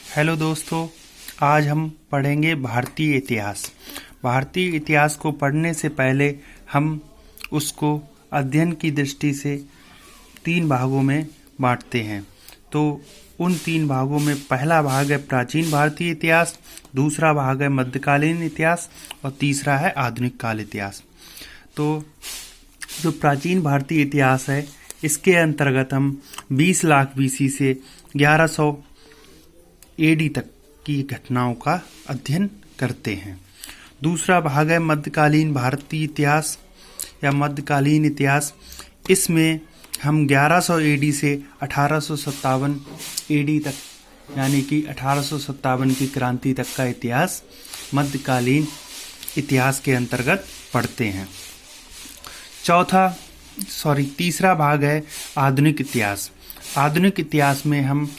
Hello दोस्तों, आज हम पढ़ेंगे भारतीय इतिहास। भारतीय इतिहास को पढ़ने से पहले हम उसको अध्ययन की दृष्टि से 3 भागों में बांटते हैं। तो उन 3 भागों में पहला भाग है प्राचीन भारतीय इतिहास, दूसरा भाग है मध्यकालीन इतिहास और तीसरा है आधुनिक काल इतिहास। तो जो प्राचीन भारतीय इतिहास है, इसके अंतर्गत हम 20 लाख बीसी से 1100 एडी तक की घटनाओं का अध्ययन करते हैं। दूसरा भाग है मध्यकालीन भारतीय इतिहास या मध्यकालीन इतिहास। इसमें हम 1100 एडी से 1857 एडी तक यानी कि 1857 की क्रांति तक का इतिहास मध्यकालीन इतिहास के अंतर्गत पढ़ते हैं। तीसरा भाग है आधुनिक इतिहास। आधुनिक इतिहास में हम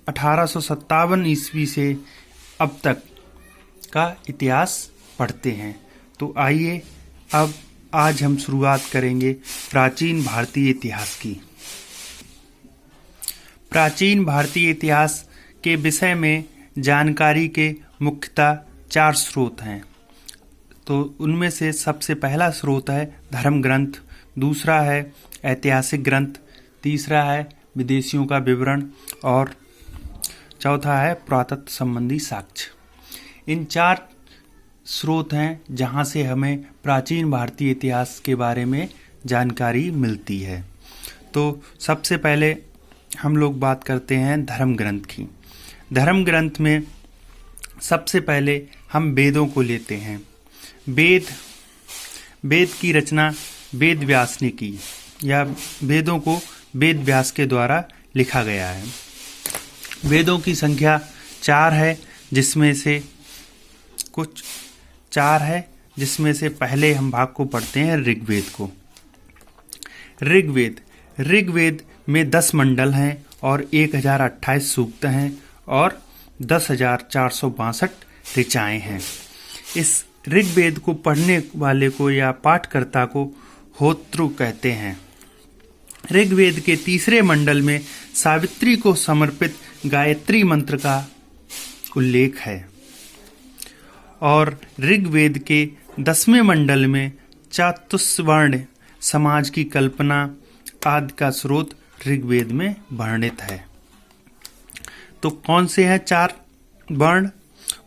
1857 ईस्वी से अब तक का इतिहास पढ़ते हैं। तो आइए अब आज हम शुरुआत करेंगे प्राचीन भारतीय इतिहास की। प्राचीन भारतीय इतिहास के विषय में जानकारी के मुख्यतः 4 स्रोत हैं। तो उनमें से सबसे पहला स्रोत है धर्म ग्रंथ, दूसरा है ऐतिहासिक ग्रंथ, तीसरा है विदेशियों का विवरण और चौथा है पुरातत्व संबंधी साक्ष्य। इन 4 स्रोत हैं जहां से हमें प्राचीन भारतीय इतिहास के बारे में जानकारी मिलती है। तो सबसे पहले हम लोग बात करते हैं धर्म ग्रंथ की। धर्म ग्रंथ में सबसे पहले हम वेदों को लेते हैं। वेद की रचना वेद व्यास ने की या वेदों को वेद व्यास के द्वारा लिखा गया है। वेदों की संख्या 4 है, जिसमें से पहले हम भाग को पढ़ते हैं ऋग्वेद को। ऋग्वेद में 10 मंडल हैं और 1028 सूक्त हैं और 10,462 ऋचाएं हैं। इस ऋग्वेद को पढ़ने वाले को या पाठकर्ता को होतृ कहते हैं। ऋग्वेद के तीसरे मंडल में सावित्री को समर्पित गायत्री मंत्र का उल्लेख है और ऋग्वेद के 10वें मंडल में चातुर्वर्ण समाज की कल्पना आदि का स्रोत ऋग्वेद में वर्णित है। तो कौन से हैं 4 वर्ण?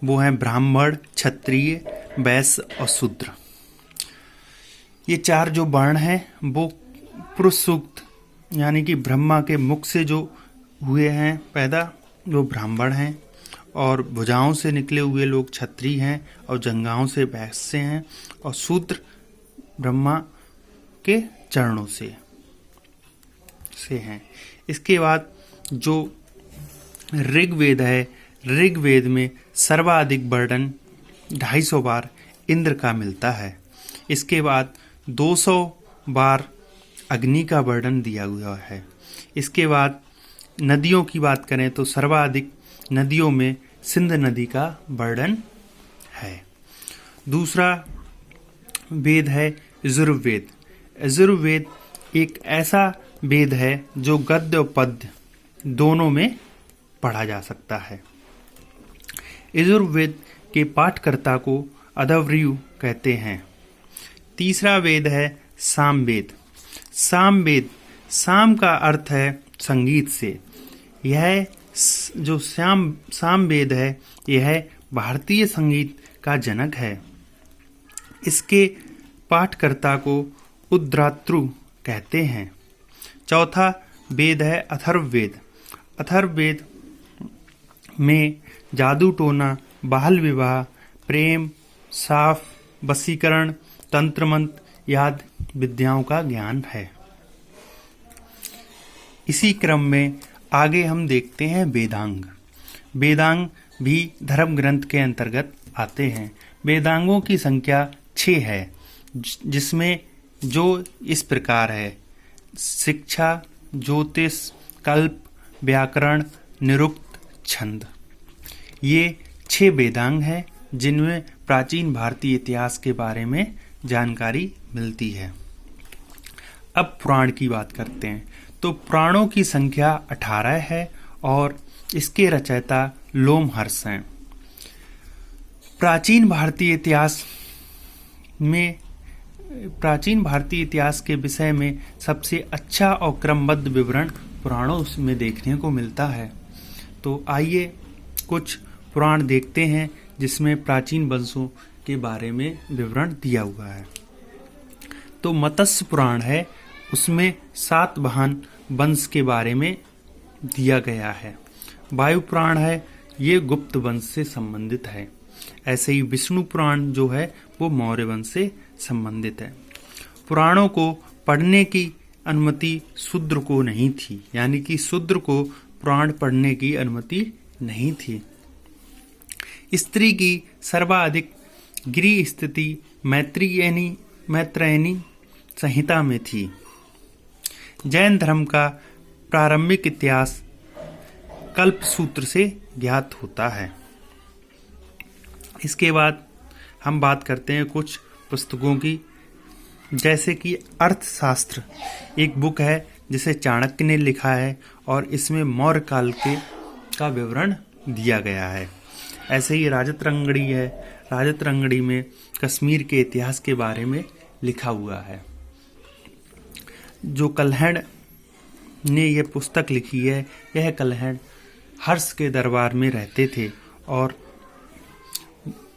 वो हैं ब्राह्मण, क्षत्रिय, वैश्य और शूद्र। ये 4 जो वर्ण हैं वो पुरुष सूक्त यानी कि ब्रह्मा के मुख से जो हुए हैं पैदा, जो ब्राह्मण हैं, और भुजाओं से निकले हुए लोग क्षत्रिय हैं और जंघाओं से वैश्य हैं और शूद्र ब्रह्मा के चरणों से हैं। इसके बाद जो ऋग्वेद है, ऋग्वेद में सर्वाधिक वर्णन 250 बार इंद्र का मिलता है। इसके बाद 200 बार अग्नि का वर्णन दिया हुआ है। इसके बाद नदियों की बात करें तो सर्वाधिक नदियों में सिंध नदी का वर्णन है। दूसरा वेद है यजुर्वेद। यजुर्वेद एक ऐसा वेद है जो गद्य और पद्य दोनों में पढ़ा जा सकता है। यजुर्वेद के पाठकर्ता को अदवरीयु कहते हैं। तीसरा वेद है सामवेद। साम का अर्थ है संगीत से। यह जो सामवेद है, यह भारतीय संगीत का जनक है। इसके पाठकर्ता को उद्रातृ कहते हैं। चौथा वेद है अथर्ववेद। अथर्ववेद में जादू टोना, बाल विवाह, प्रेम, साफ, वशीकरण, तंत्र मंत्र आदि विद्याओं का ज्ञान है। इसी क्रम में आगे हम देखते हैं वेदांग। वेदांग भी धर्म ग्रंथ के अंतर्गत आते हैं। वेदांगों की संख्या 6 है, जिसमें जो इस प्रकार है: शिक्षा, ज्योतिष, कल्प, व्याकरण, निरुक्त, छंद। ये 6 वेदांग हैं जिनमें प्राचीन भारतीय इतिहास के बारे में जानकारी मिलती है। अब पुराण की बात करते हैं। तो पुराणों की संख्या 18 है और इसके रचयिता लोमहर्ष हैं। प्राचीन भारतीय इतिहास के विषय में सबसे अच्छा और क्रमबद्ध विवरण पुराणों में देखने को मिलता है। तो आइए कुछ पुराण देखते हैं जिसमें प्राचीन वंशों के बारे में विवरण दिया हुआ है। तो मत्स्य पुराण है, उसमें सातवाहन वंश के बारे में दिया गया है। वायु पुराण है, ये गुप्त वंश से संबंधित है। ऐसे ही विष्णु पुराण जो है वो मौर्य वंश से संबंधित है। पुराणों को पढ़ने की अनुमति शूद्र को नहीं थी, यानी कि शूद्र को पुराण पढ़ने की अनुमति नहीं थी। स्त्री की सर्वाधिक गिरी स्थिति मैत्रेयनी संहिता में थी। जैन धर्म का प्रारंभिक इतिहास कल्पसूत्र से ज्ञात होता है। इसके बाद हम बात करते हैं कुछ पुस्तकों की, जैसे कि अर्थशास्त्र एक बुक है जिसे चाणक्य ने लिखा है और इसमें मौर्य काल का विवरण दिया गया है। ऐसे ही राजतरंगड़ी है, राजतरंगड़ी में कश्मीर के इतिहास के बारे में लिखा हुआ है। जो कल्हड़ ने यह पुस्तक लिखी है, यह कल्हड़ हर्ष के दरबार में रहते थे और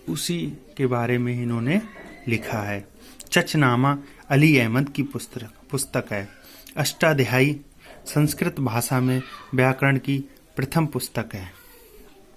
उसी के बारे में इन्होंने लिखा है। चचनामा अली अहमद की पुस्तक है। अष्टाध्यायी संस्कृत भाषा में व्याकरण की प्रथम पुस्तक है।